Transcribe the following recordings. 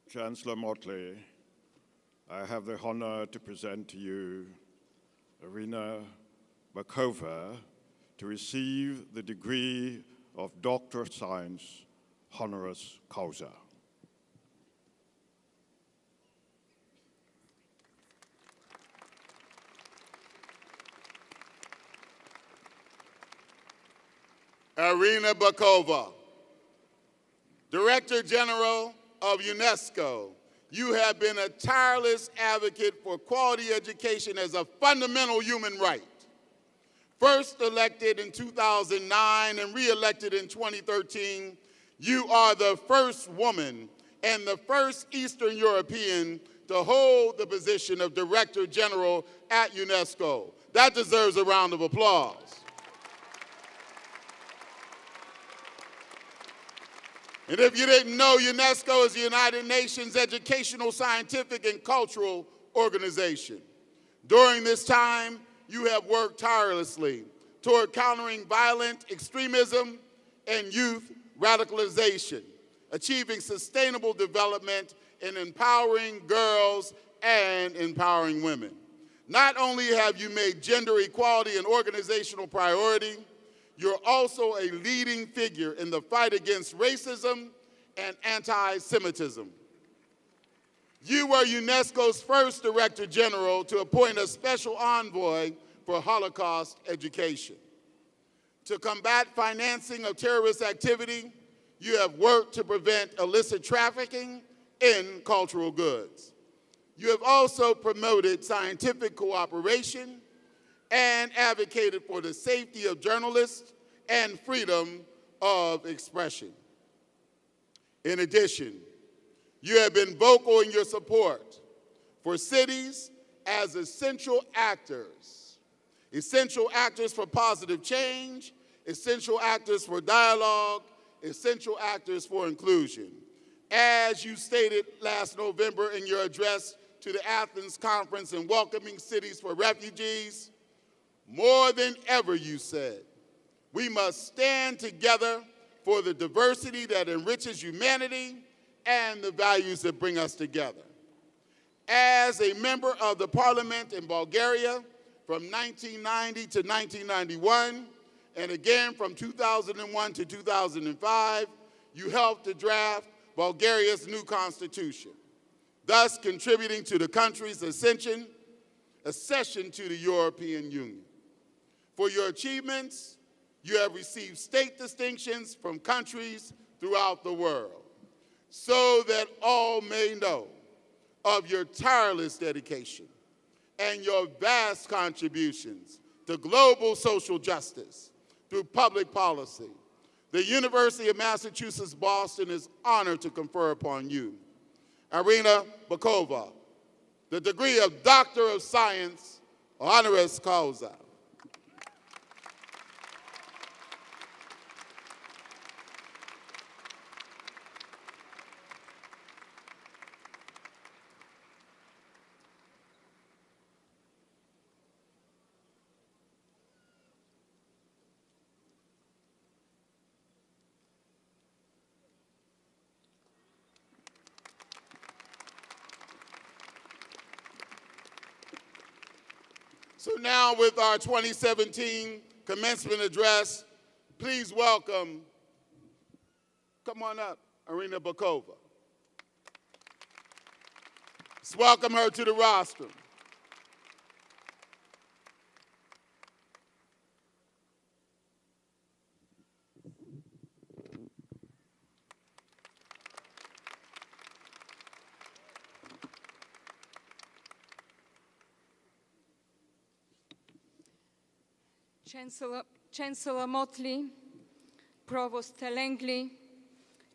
Chancellor Motley, I have the honor to present to you Irina Bokova to receive the degree of Doctor of Science honoris causa. Irina Bokova, Director General of UNESCO, you have been a tireless advocate for quality education as a fundamental human right. First elected in 2009 and re-elected in 2013, you are the first woman and the first Eastern European to hold the position of Director General at UNESCO. That deserves a round of applause. And if you didn't know, UNESCO is the United Nations educational, scientific, and cultural organization. During this time, you have worked tirelessly toward countering violent extremism and youth radicalization, achieving sustainable development and empowering girls and empowering women. Not only have you made gender equality an organizational priority, you're also a leading figure in the fight against racism and anti-Semitism. You were UNESCO's first Director General to appoint a special envoy for Holocaust education. To combat financing of terrorist activity, you have worked to prevent illicit trafficking in cultural goods. You have also promoted scientific cooperation and advocated for the safety of journalists and freedom of expression. In addition, you have been vocal in your support for cities as essential actors for positive change, essential actors for dialogue, essential actors for inclusion. As you stated last November in your address to the Athens Conference in Welcoming Cities for Refugees, more than ever, you said, we must stand together for the diversity that enriches humanity and the values that bring us together. As a member of the parliament in Bulgaria from 1990 to 1991, and again from 2001 to 2005, you helped to draft Bulgaria's new constitution, thus contributing to the country's accession to the European Union. For your achievements, you have received state distinctions from countries throughout the world, so that all may know of your tireless dedication and your vast contributions to global social justice through public policy. The University of Massachusetts Boston is honored to confer upon you, Irina Bokova, the degree of Doctor of Science honoris causa. So now with our 2017 commencement address, please welcome, come on up, Irina Bokova. Let's welcome her to the rostrum. Chancellor Motley, Provost Langley,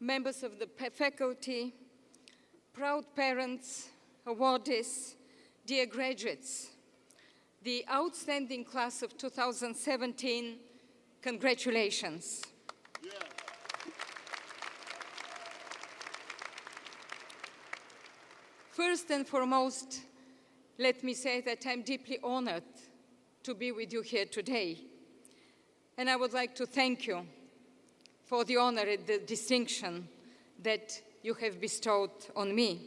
members of the faculty, proud parents, awardees, dear graduates, the outstanding class of 2017, congratulations. Yeah. First and foremost, let me say that I'm deeply honored to be with you here today. And I would like to thank you for the honor and the distinction that you have bestowed on me.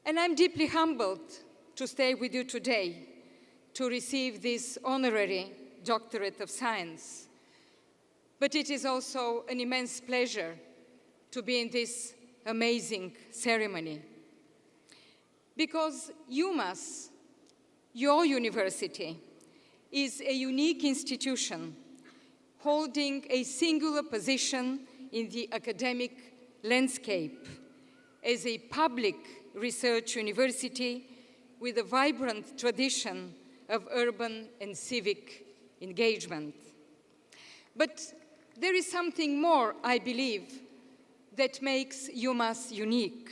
And I'm deeply humbled to stay with you today to receive this honorary Doctorate of Science. But it is also an immense pleasure to be in this amazing ceremony. Because UMass, your university, is a unique institution holding a singular position in the academic landscape as a public research university with a vibrant tradition of urban and civic engagement. But there is something more, I believe, that makes UMass unique.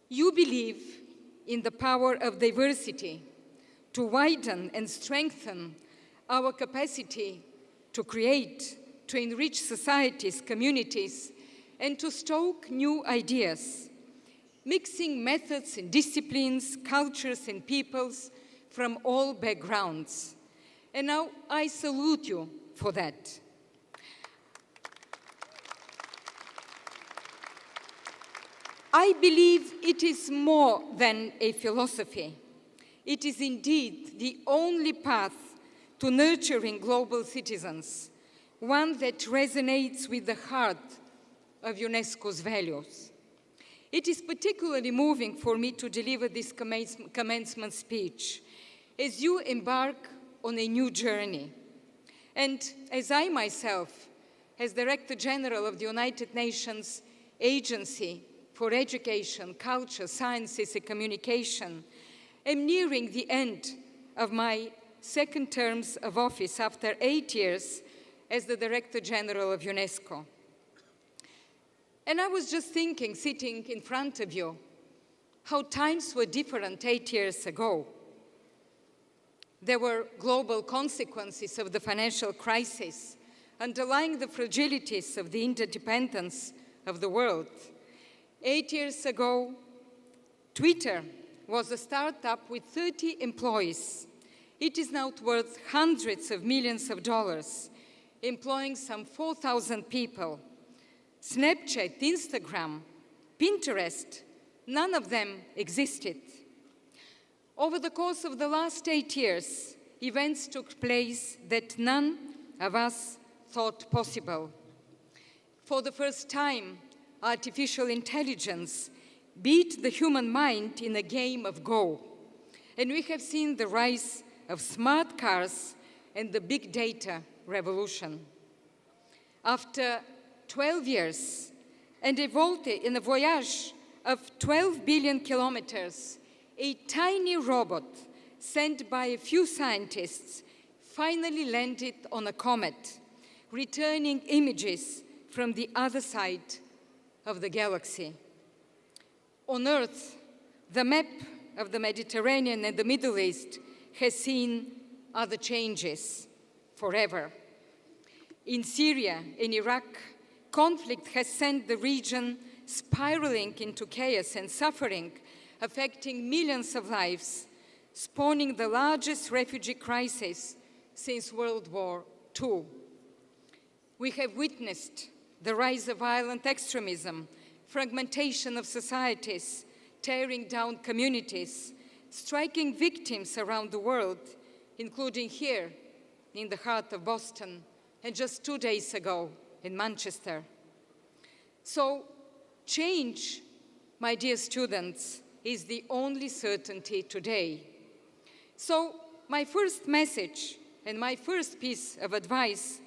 You believe in the power of diversity to widen and strengthen our capacity to create, to enrich societies, communities, and to stoke new ideas, mixing methods and disciplines, cultures and peoples from all backgrounds. And now I salute you for that. I believe it is more than a philosophy. It is indeed the only path to nurturing global citizens, one that resonates with the heart of UNESCO's values. It is particularly moving for me to deliver this commencement speech as you embark on a new journey. And as I myself, as Director General of the United Nations Agency for Education, Culture, Sciences and Communication, am nearing the end of my second terms of office after 8 years as the Director General of UNESCO. And I was just thinking, sitting in front of you, how times were different 8 years ago. There were global consequences of the financial crisis, underlying the fragilities of the interdependence of the world. 8 years ago, Twitter was a startup with 30 employees. It is now worth hundreds of millions of dollars, employing some 4,000 people. Snapchat, Instagram, Pinterest, none of them existed. Over the course of the last 8 years, events took place that none of us thought possible. For the first time, artificial intelligence beat the human mind in a game of Go. And we have seen the rise of smart cars and the big data revolution. After 12 years and in a voyage of 12 billion kilometers, a tiny robot sent by a few scientists finally landed on a comet, returning images from the other side of the galaxy. On Earth, the map of the Mediterranean and the Middle East has seen other changes forever. In Syria, in Iraq, conflict has sent the region spiraling into chaos and suffering, affecting millions of lives, spawning the largest refugee crisis since World War II. We have witnessed the rise of violent extremism, fragmentation of societies, tearing down communities, striking victims around the world, including here in the heart of Boston, and just 2 days ago in Manchester. So change, my dear students, is the only certainty today. So my first message and my first piece of advice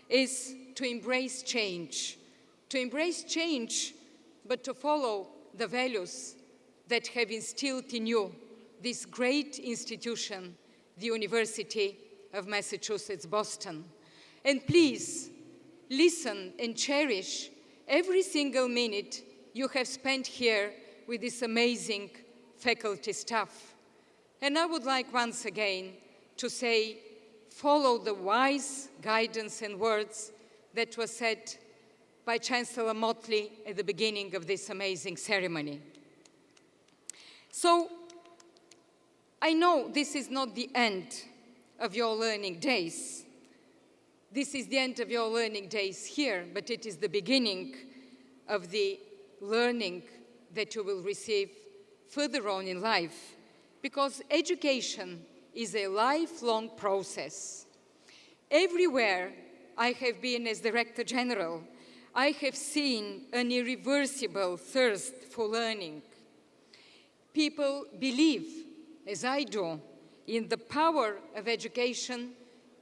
is to embrace change, but to follow the values that have instilled in you this great institution, the University of Massachusetts, Boston. And please, listen and cherish every single minute you have spent here with this amazing faculty staff. And I would like once again to say, follow the wise guidance and words that were said by Chancellor Motley at the beginning of this amazing ceremony. So, I know this is not the end of your learning days. This is the end of your learning days here, but it is the beginning of the learning that you will receive further on in life, because education is a lifelong process. Everywhere I have been as Director General, I have seen an irreversible thirst for learning. People believe, as I do, in the power of education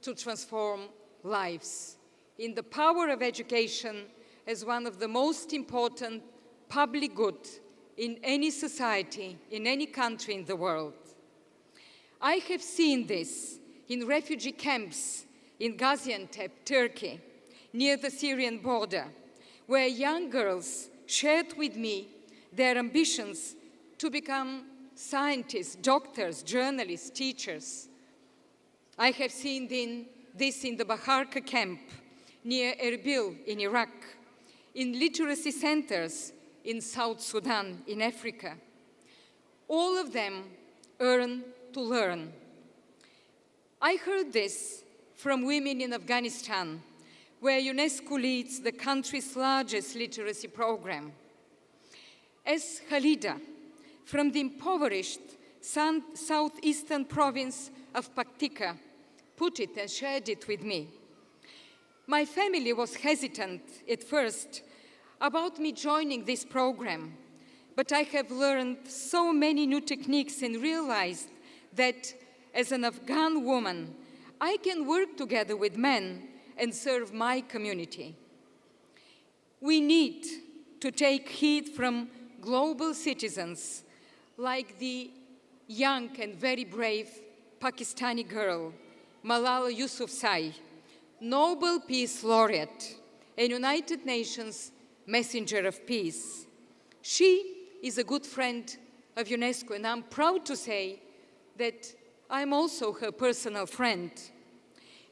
to transform lives, in the power of education as one of the most important public goods in any society, in any country in the world. I have seen this in refugee camps in Gaziantep, Turkey, near the Syrian border, where young girls shared with me their ambitions to become scientists, doctors, journalists, teachers. I have seen this in the Baharka camp near Erbil in Iraq, in literacy centers in South Sudan, in Africa. All of them earn to learn. I heard this from women in Afghanistan, where UNESCO leads the country's largest literacy program. As Khalida, from the impoverished southeastern province of Paktika, put it and shared it with me. My family was hesitant at first about me joining this program, but I have learned so many new techniques and realized that as an Afghan woman, I can work together with men and serve my community. We need to take heed from global citizens like the young and very brave Pakistani girl, Malala Yousafzai, Nobel Peace Laureate and United Nations Messenger of Peace. She is a good friend of UNESCO, and I'm proud to say that I'm also her personal friend.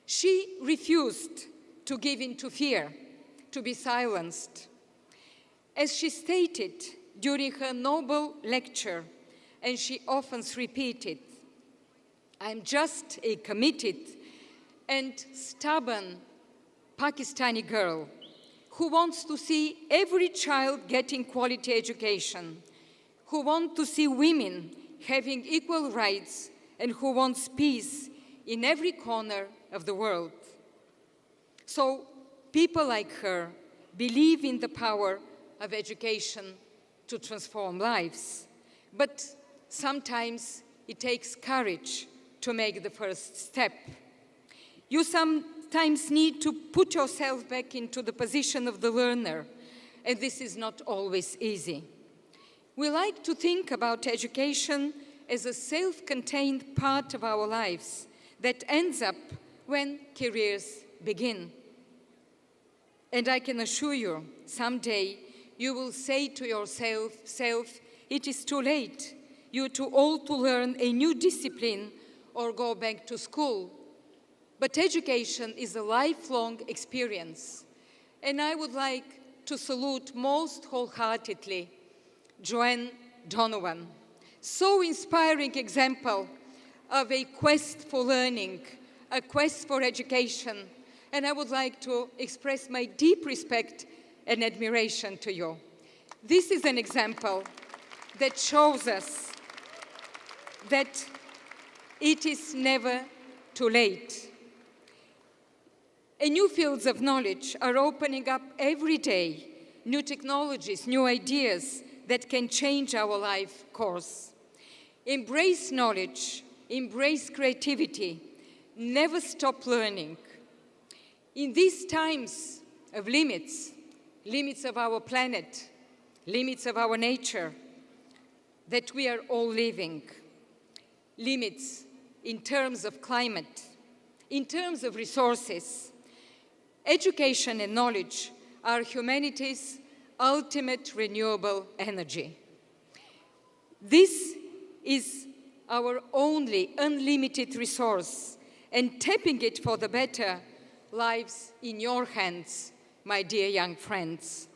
She refused to give in to fear, to be silenced. As she stated during her Nobel lecture, and she often repeated, I'm just a committed and stubborn Pakistani girl who wants to see every child getting quality education, who wants to see women having equal rights, and who wants peace in every corner of the world. So people like her believe in the power of education to transform lives. But sometimes it takes courage to make the first step. You sometimes need to put yourself back into the position of the learner, and this is not always easy. We like to think about education as a self-contained part of our lives that ends up when careers begin. And I can assure you, someday you will say to yourself, it is too late. You're too old to learn a new discipline or go back to school. But education is a lifelong experience. And I would like to salute most wholeheartedly Joanne Donovan, so inspiring example of a quest for learning, a quest for education. And I would like to express my deep respect and admiration to you. This is an example that shows us that it is never too late. And new fields of knowledge are opening up every day, new technologies, new ideas that can change our life course. Embrace knowledge, embrace creativity, never stop learning. In these times of limits of our planet, limits of our nature, that we are all living, limits in terms of climate, in terms of resources, education and knowledge are humanity's ultimate renewable energy. This is our only unlimited resource, and tapping it for the better lies in your hands, my dear young friends.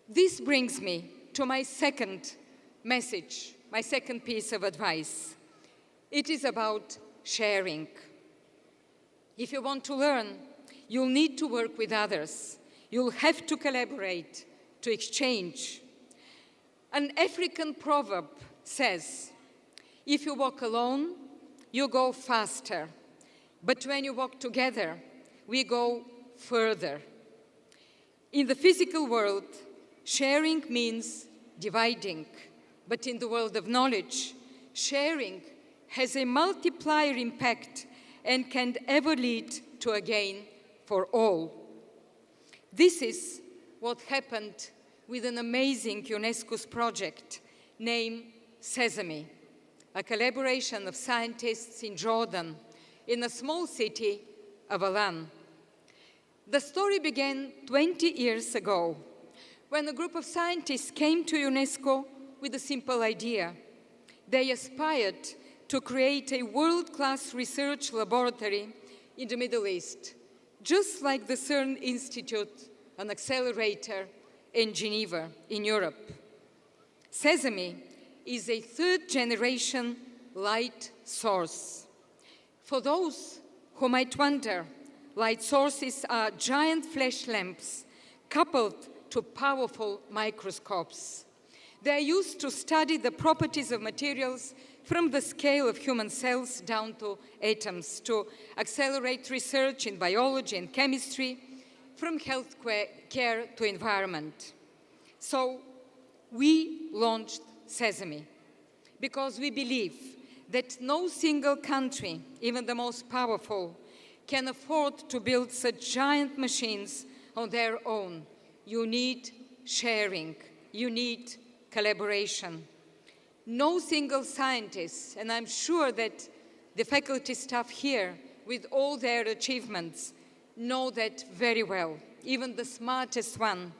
This brings me to my second message, my second piece of advice. It is about sharing. If you want to learn, you'll need to work with others. You'll have to collaborate to exchange. An African proverb says, if you walk alone, you go faster. But when you walk together, we go further. In the physical world, sharing means dividing. But in the world of knowledge, sharing has a multiplier impact and can ever lead to a gain for all. This is what happened with an amazing UNESCO's project named Sesame, a collaboration of scientists in Jordan, in a small city of Alan. The story began 20 years ago, when a group of scientists came to UNESCO with a simple idea. They aspired to create a world-class research laboratory in the Middle East, just like the CERN Institute, an accelerator in Geneva, in Europe. Sesame is a third-generation light source. For those who might wonder, light sources are giant flash lamps coupled to powerful microscopes. They are used to study the properties of materials from the scale of human cells down to atoms, to accelerate research in biology and chemistry, from health care to environment. So we launched Sesame because we believe that no single country, even the most powerful, can afford to build such giant machines on their own. You need sharing. You need collaboration. No single scientist, and I'm sure that the faculty staff here, with all their achievements, know that very well. Even the smartest one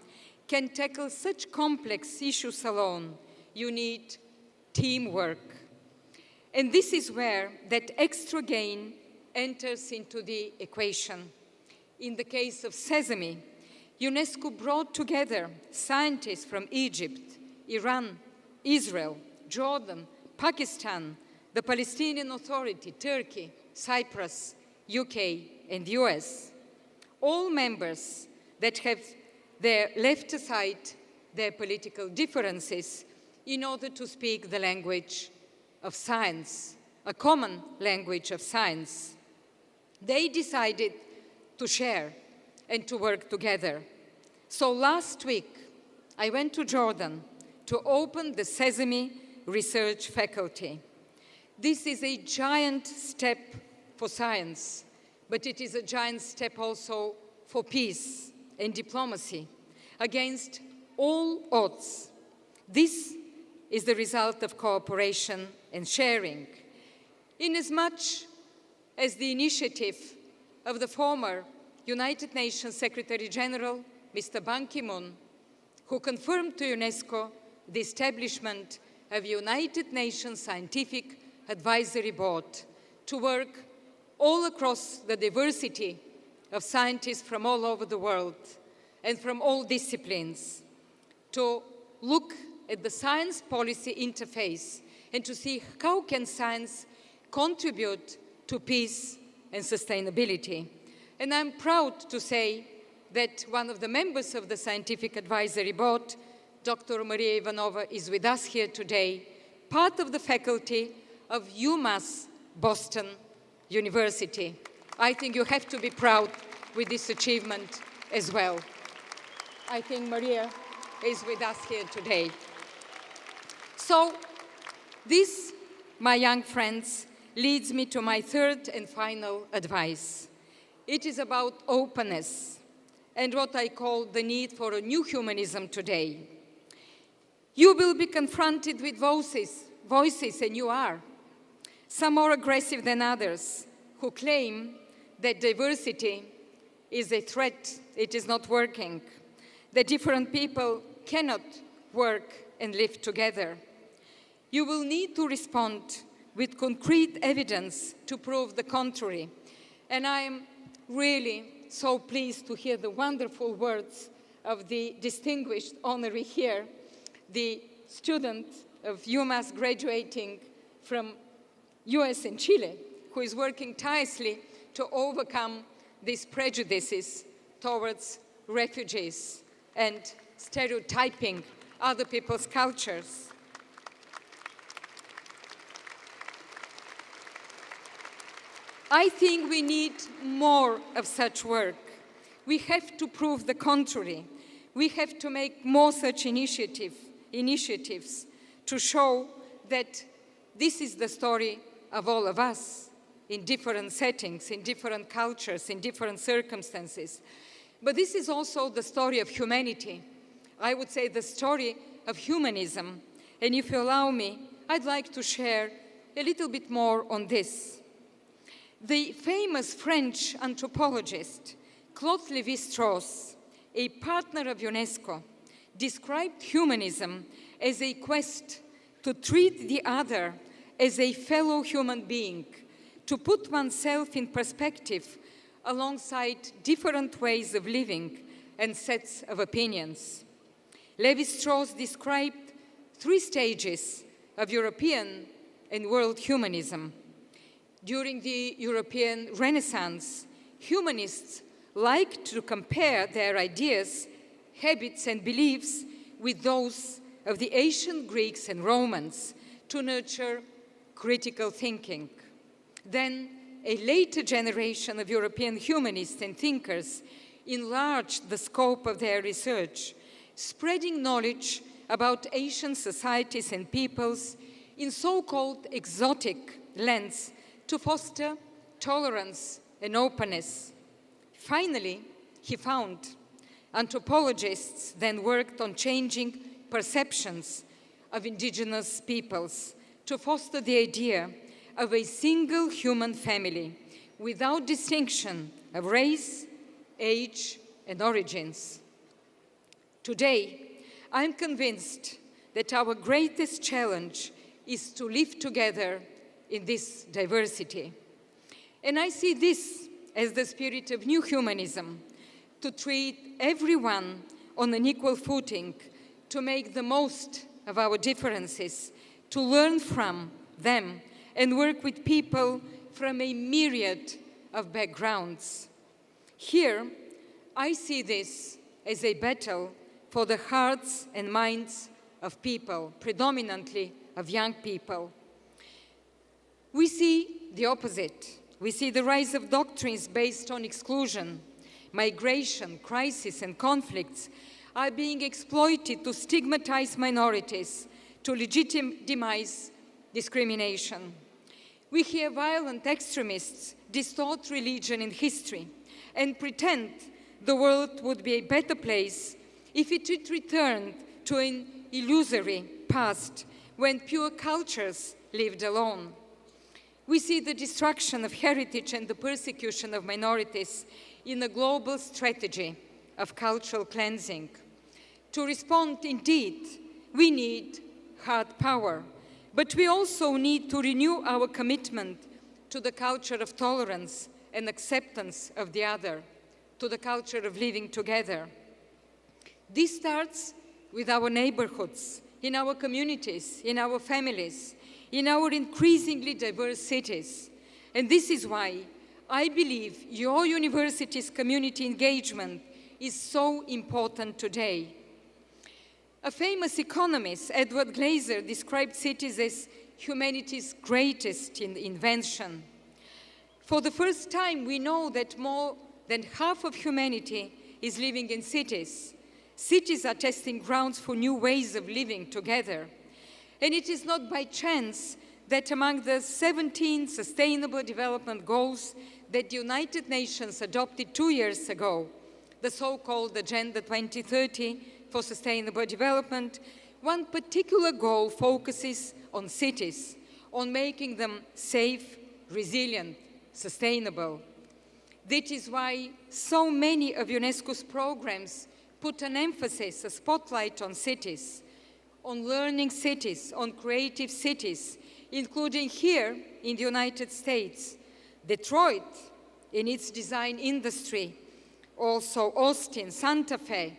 can tackle such complex issues alone. You need teamwork. And this is where that extra gain enters into the equation. In the case of Sesame, UNESCO brought together scientists from Egypt, Iran, Israel, Jordan, Pakistan, the Palestinian Authority, Turkey, Cyprus, UK, and US. All members that have left aside their political differences in order to speak the language of science, a common language of science. They decided to share and to work together. So last week, I went to Jordan to open the Sesame Research Faculty. This is a giant step for science, but it is a giant step also for peace and diplomacy against all odds. This is the result of cooperation and sharing. Inasmuch as the initiative of the former United Nations Secretary General, Mr. Ban Ki-moon, who confirmed to UNESCO the establishment of United Nations Scientific Advisory Board to work all across the diversity of scientists from all over the world and from all disciplines, to look at the science policy interface and to see how can science contribute to peace and sustainability. And I'm proud to say that one of the members of the Scientific Advisory Board, Dr. Maria Ivanova, is with us here today, part of the faculty of UMass Boston University. I think you have to be proud with this achievement as well. I think Maria is with us here today. So this, my young friends, leads me to my third and final advice. It is about openness and what I call the need for a new humanism today. You will be confronted with voices, and you are, some more aggressive than others, who claim that diversity is a threat, it is not working, that different people cannot work and live together. You will need to respond with concrete evidence to prove the contrary. And I am really so pleased to hear the wonderful words of the distinguished honoree here, the student of UMass graduating from US and Chile, who is working tirelessly to overcome these prejudices towards refugees and stereotyping other people's cultures. I think we need more of such work. We have to prove the contrary. We have to make more such initiatives to show that this is the story of all of us in different settings, in different cultures, in different circumstances. But this is also the story of humanity. I would say the story of humanism. And if you allow me, I'd like to share a little bit more on this. The famous French anthropologist Claude Lévi-Strauss, a partner of UNESCO, described humanism as a quest to treat the other as a fellow human being, to put oneself in perspective alongside different ways of living and sets of opinions. Lévi-Strauss described 3 stages of European and world humanism. During the European Renaissance, humanists liked to compare their ideas, habits, and beliefs with those of the ancient Greeks and Romans to nurture critical thinking. Then, a later generation of European humanists and thinkers enlarged the scope of their research, spreading knowledge about Asian societies and peoples in so-called exotic lands to foster tolerance and openness. Finally, he found anthropologists then worked on changing perceptions of indigenous peoples to foster the idea of a single human family without distinction of race, age, and origins. Today, I'm convinced that our greatest challenge is to live together in this diversity. And I see this as the spirit of new humanism, to treat everyone on an equal footing, to make the most of our differences, to learn from them, and work with people from a myriad of backgrounds. Here, I see this as a battle for the hearts and minds of people, predominantly of young people. We see the opposite. We see the rise of doctrines based on exclusion. Migration, crisis, and conflicts are being exploited to stigmatize minorities, to legitimize discrimination. We hear violent extremists distort religion and history and pretend the world would be a better place if it returned to an illusory past when pure cultures lived alone. We see the destruction of heritage and the persecution of minorities in a global strategy of cultural cleansing. To respond, indeed, we need hard power, but we also need to renew our commitment to the culture of tolerance and acceptance of the other, to the culture of living together. This starts with our neighborhoods, in our communities, in our families, in our increasingly diverse cities. And this is why I believe your university's community engagement is so important today. A famous economist, Edward Glaser, described cities as humanity's greatest invention. For the first time, we know that more than half of humanity is living in cities. Cities are testing grounds for new ways of living together. And it is not by chance that among the 17 Sustainable Development Goals that the United Nations adopted 2 years ago, the so-called Agenda 2030 for Sustainable Development, one particular goal focuses on cities, on making them safe, resilient, sustainable. That is why so many of UNESCO's programs put an emphasis, a spotlight on cities, on learning cities, on creative cities, including here in the United States, Detroit in its design industry, also Austin, Santa Fe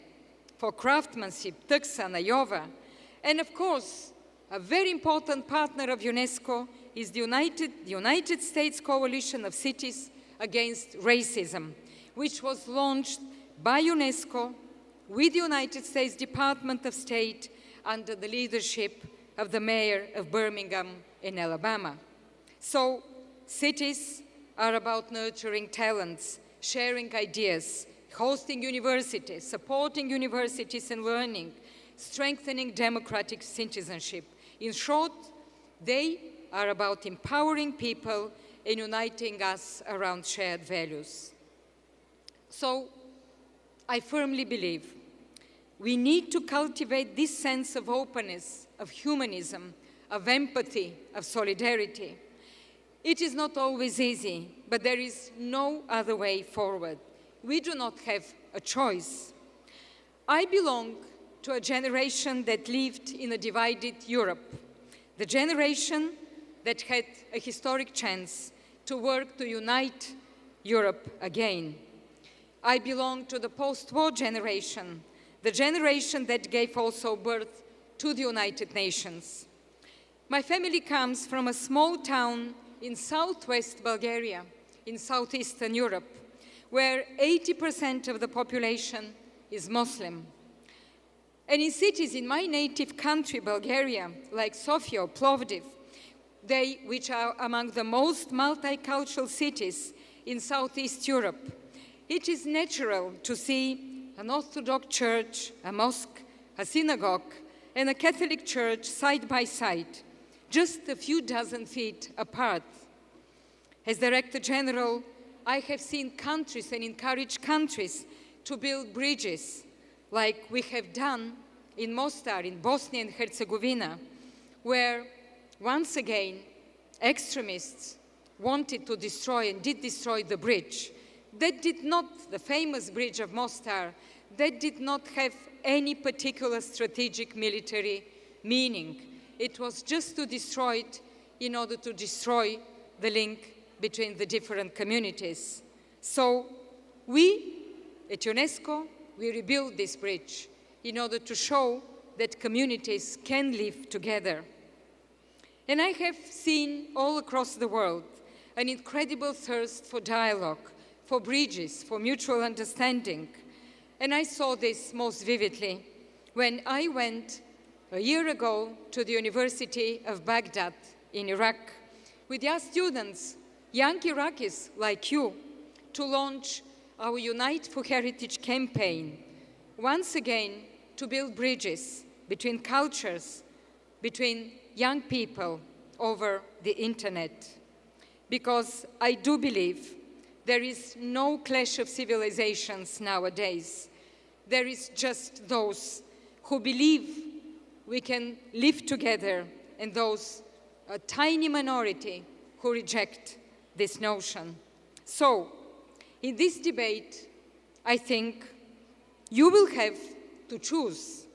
for craftsmanship, Tucson, Iowa, and of course, a very important partner of UNESCO is the United States Coalition of Cities Against Racism, which was launched by UNESCO with the United States Department of State under the leadership of the mayor of Birmingham in Alabama. So cities are about nurturing talents, sharing ideas, hosting universities, supporting universities and learning, strengthening democratic citizenship. In short, they are about empowering people and uniting us around shared values. So I firmly believe we need to cultivate this sense of openness, of humanism, of empathy, of solidarity. It is not always easy, but there is no other way forward. We do not have a choice. I belong to a generation that lived in a divided Europe, the generation that had a historic chance to work to unite Europe again. I belong to the post-war generation, the generation that gave also birth to the United Nations. My family comes from a small town in southwest Bulgaria, in southeastern Europe, where 80% of the population is Muslim. And in cities in my native country, Bulgaria, like Sofia or Plovdiv, which are among the most multicultural cities in Southeast Europe, it is natural to see an Orthodox church, a mosque, a synagogue, and a Catholic church side by side, just a few dozen feet apart. As Director General, I have seen countries and encouraged countries to build bridges, like we have done in Mostar, in Bosnia and Herzegovina, where once again extremists wanted to destroy and did destroy the bridge. That did not, the famous bridge of Mostar, that did not have any particular strategic military meaning. It was just to destroy it in order to destroy the link between the different communities. So we, at UNESCO, we rebuilt this bridge in order to show that communities can live together. And I have seen all across the world an incredible thirst for dialogue, for bridges, for mutual understanding. And I saw this most vividly when I went a year ago to the University of Baghdad in Iraq with young students, young Iraqis like you, to launch our Unite for Heritage campaign, once again to build bridges between cultures, between young people over the internet. Because I do believe there is no clash of civilizations nowadays. There is just those who believe we can live together and those, a tiny minority, who reject this notion. So, in this debate, I think you will have to choose.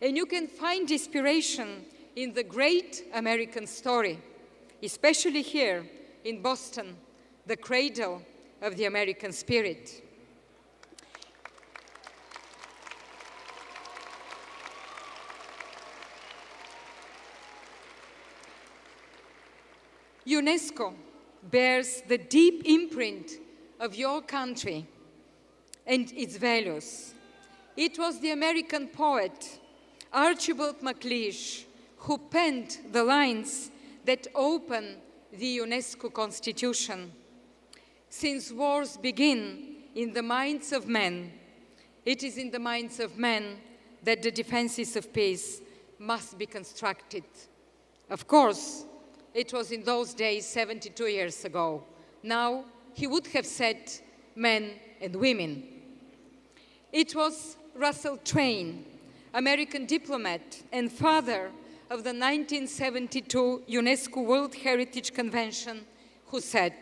And you can find inspiration in the great American story, especially here in Boston, the cradle of the American spirit. UNESCO bears the deep imprint of your country and its values. It was the American poet Archibald MacLeish who penned the lines that open the UNESCO Constitution. Since wars begin in the minds of men, it is in the minds of men that the defenses of peace must be constructed. Of course, it was in those days 72 years ago. Now, he would have said men and women. It was Russell Train, American diplomat and father of the 1972 UNESCO World Heritage Convention, who said,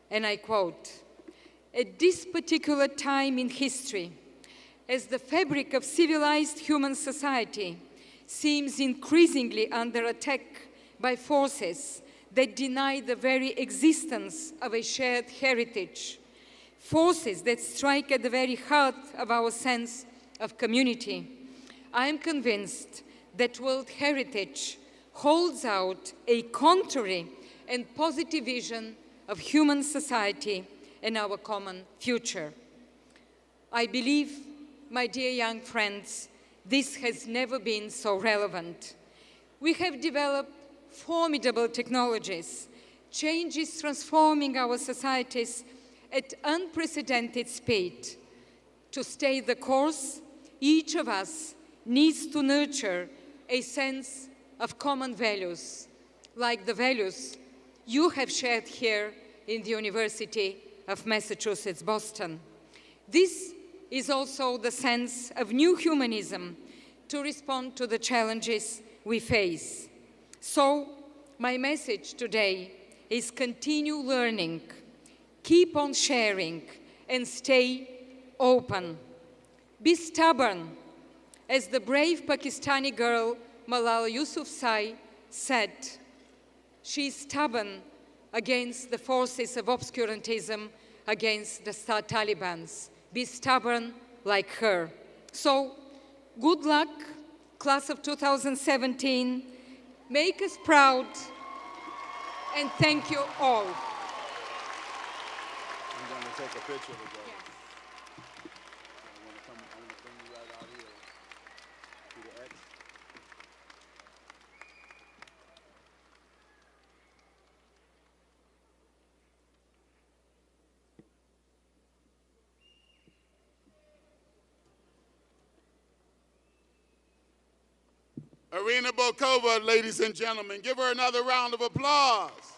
and I quote, "At this particular time in history, as the fabric of civilized human society seems increasingly under attack by forces that deny the very existence of a shared heritage, forces that strike at the very heart of our sense of community, I am convinced that World Heritage holds out a contrary and positive vision of human society and our common future. I believe my dear young friends, this has never been so relevant. We have developed formidable technologies, changes transforming our societies at unprecedented speed. To stay the course, each of us needs to nurture a sense of common values, like the values you have shared here in the University of Massachusetts, Boston. This is also the sense of new humanism to respond to the challenges we face. So, my message today is continue learning, keep on sharing, and stay open. Be stubborn, as the brave Pakistani girl Malala Yousafzai said. She is stubborn against the forces of obscurantism, against the Talibans. Be stubborn like her. So, good luck, class of 2017. Make us proud, and thank you all. I'm going to take a picture of it. Yes. I want to bring you right out here to the X. Irina Bokova, ladies and gentlemen. Give her another round of applause.